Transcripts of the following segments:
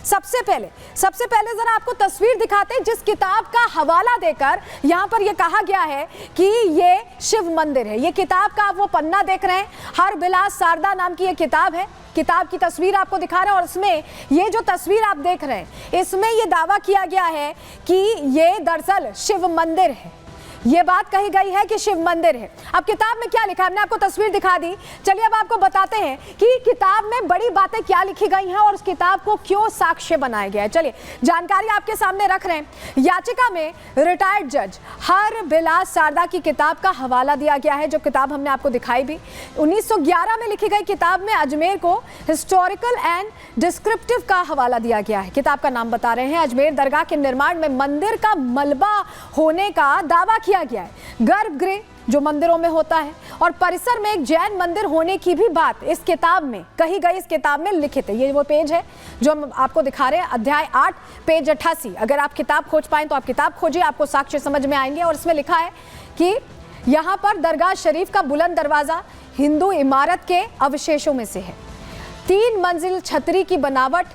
सबसे पहले जरा आपको तस्वीर दिखाते हैं जिस किताब का हवाला देकर यहां पर यह कहा गया है कि ये शिव मंदिर है। ये किताब का आप वो पन्ना देख रहे हैं, हर बिलास शारदा नाम की ये किताब है। किताब की तस्वीर आपको दिखा रहे हैं और इसमें ये जो तस्वीर आप देख रहे हैं इसमें ये दावा किया गया है कि ये दरअसल शिव मंदिर है। ये बात कही गई है कि शिव मंदिर है। अब किताब में क्या लिखा है, हमने आपको तस्वीर दिखा दी। चलिए अब आपको बताते हैं कि किताब में बड़ी बातें क्या लिखी गई हैं और उस किताब को क्यों साक्ष्य बनाया गया है। चलिए जानकारी आपके सामने रख रहे हैं। याचिका में रिटायर्ड जज हर बिलास शारदा की किताब का हवाला दिया गया है, जो किताब हमने आपको दिखाई भी। 1911 में लिखी गई किताब में अजमेर को हिस्टोरिकल एंड डिस्क्रिप्टिव का हवाला दिया गया है। किताब का नाम बता रहे हैं। अजमेर दरगाह के निर्माण में मंदिर का मलबा होने का दावा किया गया है। गर्भगृह जो मंदिरों में होता है और परिसर में एक जैन मंदिर होने की भी बात इस किताब में कही गई, इस किताब में लिखित है। ये वो पेज है जो हम आपको दिखा रहे हैं, अध्याय 8 पेज 88। अगर आप किताब खोज पाएं तो आप किताब खोजिए, आपको साक्ष्य समझ में आएंगे। और इसमें लिखा है कि यहाँ पर दरगाह शरीफ का बुलंद दरवाजा हिंदू इमारत के अवशेषों में से है। 3 मंजिल छतरी की बनावट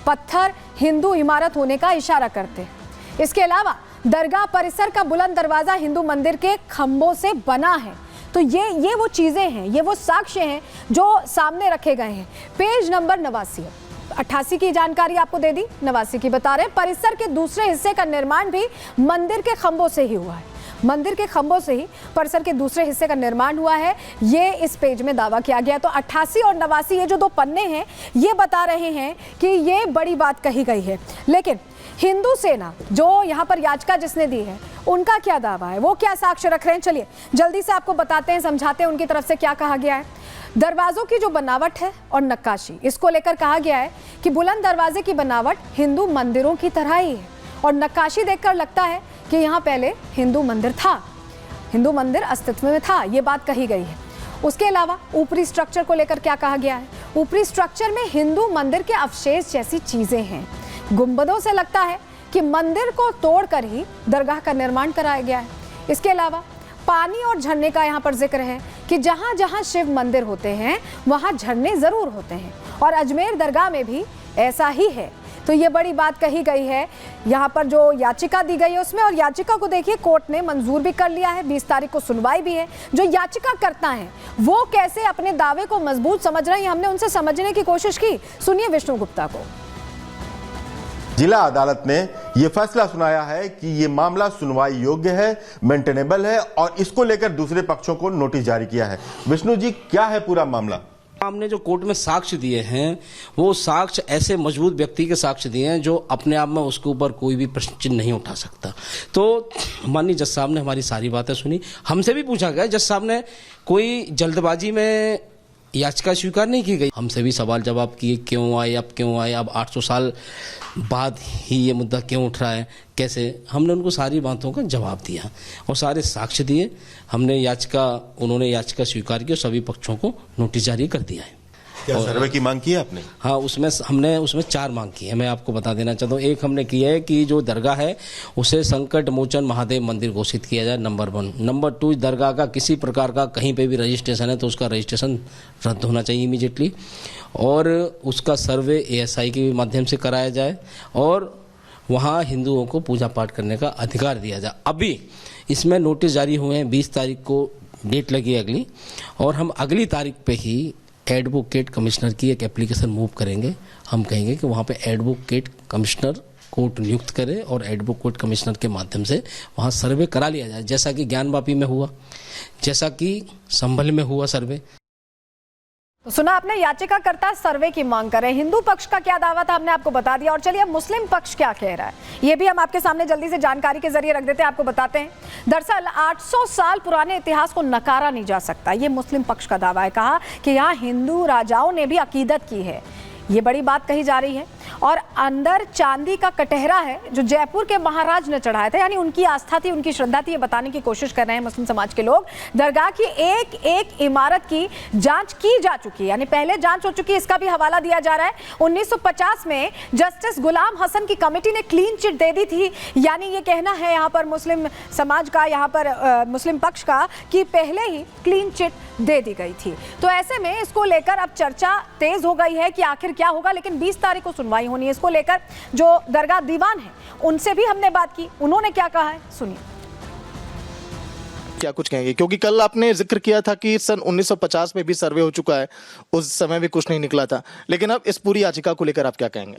पत्थर हिंदू इमारत होने का इशारा करते हैं। इसके अलावा दरगाह परिसर का बुलंद दरवाजा हिंदू मंदिर के खंभों से बना है। तो ये वो चीजें हैं, ये वो साक्ष्य हैं जो सामने रखे गए हैं। पेज नंबर 89 88 की जानकारी आपको दे दी, 89 की बता रहे हैं। परिसर के दूसरे हिस्से का निर्माण भी मंदिर के खंभों से ही हुआ है। मंदिर के खंभों से ही परिसर के दूसरे हिस्से का निर्माण हुआ है, ये इस पेज में दावा किया गया। तो 88 और 89 ये जो 2 पन्ने हैं ये बता रहे हैं कि ये बड़ी बात कही गई है। लेकिन हिंदू सेना जो यहाँ पर याचिका जिसने दी है उनका क्या दावा है, वो क्या साक्ष्य रख रहे हैं, चलिए जल्दी से आपको बताते हैं, समझाते हैं उनकी तरफ से क्या कहा गया है। दरवाजों की जो बनावट है और नक्काशी, इसको लेकर कहा गया है कि बुलंद दरवाजे की बनावट हिंदू मंदिरों की तरह ही है और नक्काशी देखकर लगता है कि यहाँ पहले हिंदू मंदिर था, हिंदू मंदिर अस्तित्व में था, ये बात कही गई है। उसके अलावा ऊपरी स्ट्रक्चर को लेकर क्या कहा गया है, ऊपरी स्ट्रक्चर में हिंदू मंदिर के अवशेष जैसी चीजें हैं। गुंबदों से लगता है कि मंदिर को तोड़कर ही दरगाह का निर्माण कराया गया है। इसके अलावा पानी और झरने का यहाँ पर जिक्र है कि जहाँ जहाँ शिव मंदिर होते हैं वहाँ झरने जरूर होते हैं और अजमेर दरगाह में भी ऐसा ही है। तो ये बड़ी बात कही गई है यहाँ पर जो याचिका दी गई है उसमें। और याचिका को देखिए कोर्ट ने मंजूर भी कर लिया है, 20 तारीख को सुनवाई भी है। जो याचिका करता है वो कैसे अपने दावे को मजबूत समझ रहे हैं, हमने उनसे समझने की कोशिश की। सुनिए विष्णु गुप्ता को। जिला अदालत ने यह फैसला सुनाया है कि यह मामला सुनवाई योग्य है, मेंटेनेबल है और इसको लेकर दूसरे पक्षों को नोटिस जारी किया है। विष्णु जी, क्या है पूरा मामला? हमने जो कोर्ट में साक्ष्य दिए हैं वो साक्ष्य ऐसे मजबूत व्यक्ति के साक्ष्य दिए हैं जो अपने आप में उसके ऊपर कोई भी प्रश्न चिन्ह नहीं उठा सकता। तो माननीय जज साहब ने हमारी सारी बातें सुनी, हमसे भी पूछा गया, जज साहब ने कोई जल्दबाजी में याचिका स्वीकार नहीं की गई, हमसे भी सवाल जवाब किए, क्यों आए, अब क्यों आए, अब 800 साल बाद ही ये मुद्दा क्यों उठ रहा है, कैसे। हमने उनको सारी बातों का जवाब दिया और सारे साक्ष्य दिए। हमने उन्होंने याचिका स्वीकार की और सभी पक्षों को नोटिस जारी कर दिया है। क्या सर्वे की मांग की है आपने? हाँ, हमने उसमें 4 मांग की है। मैं आपको बता देना चाहता हूँ। एक हमने किया है कि जो दरगाह है उसे संकट मोचन महादेव मंदिर घोषित किया जाए, नंबर 1। नंबर 2, दरगाह का किसी प्रकार का कहीं पे भी रजिस्ट्रेशन है तो उसका रजिस्ट्रेशन रद्द होना चाहिए इमीडिएटली और उसका सर्वे ASI के माध्यम से कराया जाए और वहाँ हिंदुओं को पूजा पाठ करने का अधिकार दिया जाए। अभी इसमें नोटिस जारी हुए हैं, 20 तारीख को डेट लगी अगली, और हम अगली तारीख पे ही एडवोकेट कमिश्नर की एक एप्लीकेशन मूव करेंगे। हम कहेंगे कि वहाँ पे एडवोकेट कमिश्नर कोर्ट नियुक्त करे और एडवोकेट कमिश्नर के माध्यम से वहाँ सर्वे करा लिया जाए, जैसा कि ज्ञानवापी में हुआ, जैसा कि संभल में हुआ सर्वे। तो सुना आपने, याचिकाकर्ता सर्वे की मांग कर रहे हैं। हिंदू पक्ष का क्या दावा था हमने आपको बता दिया और चलिए अब मुस्लिम पक्ष क्या कह रहा है ये भी हम आपके सामने जल्दी से जानकारी के जरिए रख देते हैं, आपको बताते हैं। दरअसल 800 साल पुराने इतिहास को नकारा नहीं जा सकता, ये मुस्लिम पक्ष का दावा है। कहा कि यहाँ हिंदू राजाओं ने भी अकीदत की है, ये बड़ी बात कही जा रही है। और अंदर चांदी का कटहरा है जो जयपुर के महाराज ने चढ़ाया था, यानी उनकी आस्था थी, उनकी श्रद्धा थी, ये बताने की कोशिश कर रहे हैं मुस्लिम समाज के लोग। दरगाह की एक एक इमारत की जांच की जा चुकी है, यानी पहले जांच हो चुकी है, इसका भी हवाला दिया जा रहा है। 1950 में जस्टिस गुलाम हसन की कमेटी ने क्लीन चिट दे दी थी, यानी ये कहना है यहाँ पर मुस्लिम समाज का, यहाँ पर मुस्लिम पक्ष का कि पहले ही क्लीन चिट दे दी गई थी। तो ऐसे में इसको लेकर अब चर्चा तेज हो गई है कि आखिर क्या होगा, लेकिन 20 तारीख को सुनवाई होनी है। इसको लेकर जो दरगाह दीवान है उनसे भी हमने बात की, उन्होंने क्या कहा है सुनिए। क्या कुछ कहेंगे, क्योंकि कल आपने जिक्र किया था कि सन 1950 में भी सर्वे हो चुका है, उस समय भी कुछ नहीं निकला था, लेकिन अब इस पूरी याचिका को लेकर आप क्या कहेंगे?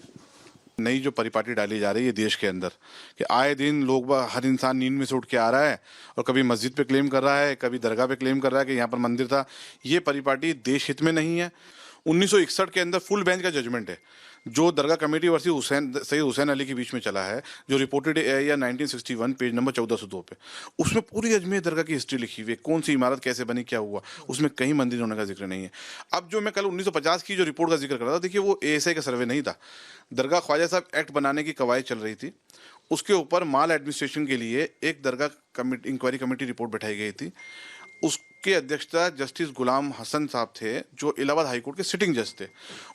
नई जो परिपाटी डाली जा रही है देश के अंदर कि आए दिन लोग हर इंसान नींद में से उठ के आ रहा है और कभी मस्जिद पे क्लेम कर रहा है, कभी दरगाह पे क्लेम कर रहा है कि यहाँ पर मंदिर था। ये परिपाटी देश हित में नहीं है। 1961 के अंदर फुल बेंच का जजमेंट है जो दरगाह कमेटी वर्सेस सैयद हुसैन अली के बीच में चला है, जो रिपोर्टेड या 1961 पेज नंबर 1402 पे। उसमें पूरी अजमेर दरगाह की हिस्ट्री लिखी हुई है, कौन सी इमारत कैसे बनी, क्या हुआ, उसमें कहीं मंदिर होने का जिक्र नहीं है। अब जो मैं कल 1950 की जो रिपोर्ट का जिक्र कर रहा था, देखिए वो ASI का सर्वे नहीं था। दरगाह ख्वाजा साहब एक्ट बनाने की कवायद चल रही थी, उसके ऊपर माल एडमिनिस्ट्रेशन के लिए एक दरगाह इंक्वायरी कमेटी रिपोर्ट बैठाई गई थी। उसकी अध्यक्षता जस्टिस गुलाम हसन साहब थे, जो इलाहाबाद हाई कोर्ट के सिटिंग जज थे।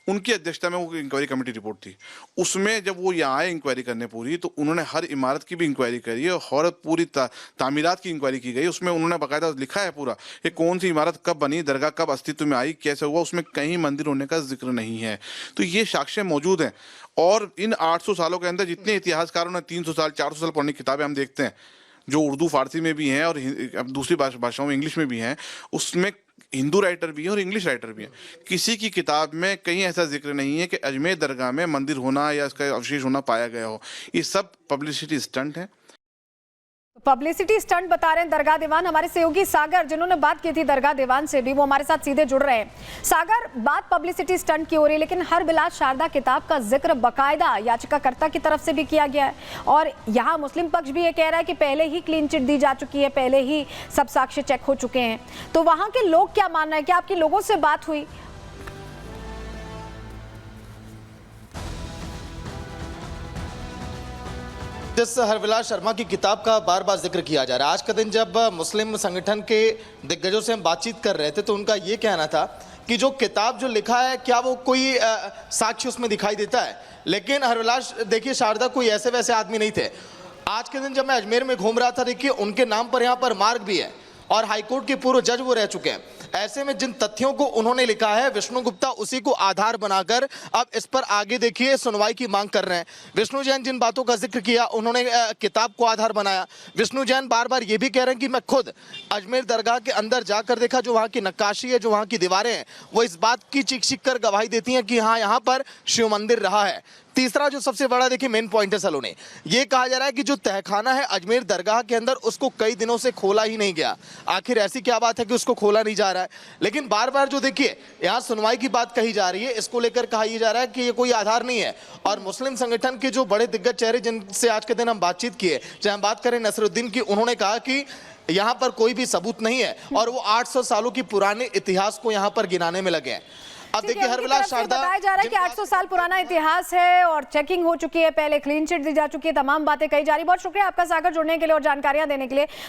उनकी अध्यक्षता में वो इंक्वायरी कमेटी रिपोर्ट थी। उसमें जब वो यहाँ आए इंक्वायरी करने पूरी, तो उन्होंने हर इमारत की भी इंक्वायरी करी है और पूरी तामीरात की इंक्वायरी की गई। उसमें उन्होंने बाकायदा लिखा है पूरा कि कौन सी इमारत कब बनी, दरगाह कब अस्तित्व में आई, कैसे हुआ, उसमें कहीं मंदिर होने का जिक्र नहीं है। तो ये साक्ष्य मौजूद हैं। और इन 800 सालों के अंदर जितने इतिहासकारों ने 300 साल 400 साल पुरानी किताबें हम देखते हैं, जो उर्दू फारसी में भी हैं और दूसरी भाषाओं में इंग्लिश में भी हैं, उसमें हिंदू राइटर भी हैं और इंग्लिश राइटर भी हैं। किसी की किताब में कहीं ऐसा जिक्र नहीं है कि अजमेर दरगाह में मंदिर होना या इसका अवशेष होना पाया गया हो। ये सब पब्लिसिटी स्टंट है। पब्लिसिटी स्टंट बता रहे हैं दरगाह दीवान। हमारे सहयोगी सागर, जिन्होंने बात की थी दरगाह दीवान से भी, वो हमारे साथ सीधे जुड़ रहे हैं। सागर, बात पब्लिसिटी स्टंट की हो रही है, लेकिन हर बिलास शारदा किताब का जिक्र बकायदा याचिकाकर्ता की तरफ से भी किया गया है और यहाँ मुस्लिम पक्ष भी ये कह रहा है कि पहले ही क्लीन चिट दी जा चुकी है, पहले ही सब साक्ष्य चेक हो चुके हैं। तो वहां के लोग क्या मान रहे हैं? क्या आपकी लोगों से बात हुई? जिस हरविलास शर्मा की किताब का बार बार जिक्र किया जा रहा है, आज का दिन जब मुस्लिम संगठन के दिग्गजों से हम बातचीत कर रहे थे तो उनका ये कहना था कि जो किताब जो लिखा है, क्या वो कोई साक्ष्य उसमें दिखाई देता है। लेकिन हरविलास, देखिए, शारदा कोई ऐसे वैसे आदमी नहीं थे। आज के दिन जब मैं अजमेर में घूम रहा था, देखिए उनके नाम पर यहाँ पर मार्ग भी है और हाईकोर्ट के पूर्व जज वो रह चुके हैं। ऐसे में जिन तथ्यों को उन्होंने लिखा है, विष्णु गुप्ता उसी को आधार बनाकर अब इस पर आगे देखिए सुनवाई की मांग कर रहे हैं। विष्णु जैन जिन बातों का जिक्र किया, उन्होंने किताब को आधार बनाया। विष्णु जैन बार बार ये भी कह रहे हैं कि मैं खुद अजमेर दरगाह के अंदर जाकर देखा, जो वहाँ की नक्काशी है, जो वहाँ की दीवारें हैं, वो इस बात की चीख चीख कर गवाही देती हैं कि हाँ, यहाँ पर शिव मंदिर रहा है। तीसरा जो सबसे बड़ा देखिए मेन पॉइंट है सलोनी, ये कहा जा रहा है कि जो तहखाना है अजमेर दरगाह के अंदर, उसको कई दिनों से खोला ही नहीं गया। आखिर ऐसी क्या बात है कि उसको खोला नहीं जा रहा है? लेकिन बार बार जो देखिए यहाँ सुनवाई की बात कही जा रही है, इसको लेकर कहा यह जा रहा है कि ये कोई आधार नहीं है। और मुस्लिम संगठन के जो बड़े दिग्गज चेहरे जिनसे आज के दिन हम बातचीत किए, चाहे हम बात करें नसरुद्दीन की, उन्होंने कहा कि यहाँ पर कोई भी सबूत नहीं है और वो 800 सालों की पुराने इतिहास को यहाँ पर गिनाने में लगे हैं। अब देखिए हरविलास शारदा, बताया जा रहा है कि 800 साल पुराना इतिहास है और चेकिंग हो चुकी है, पहले क्लीन चिट दी जा चुकी है, तमाम बातें कही जा रही है। बहुत शुक्रिया आपका सागर, जुड़ने के लिए और जानकारियां देने के लिए।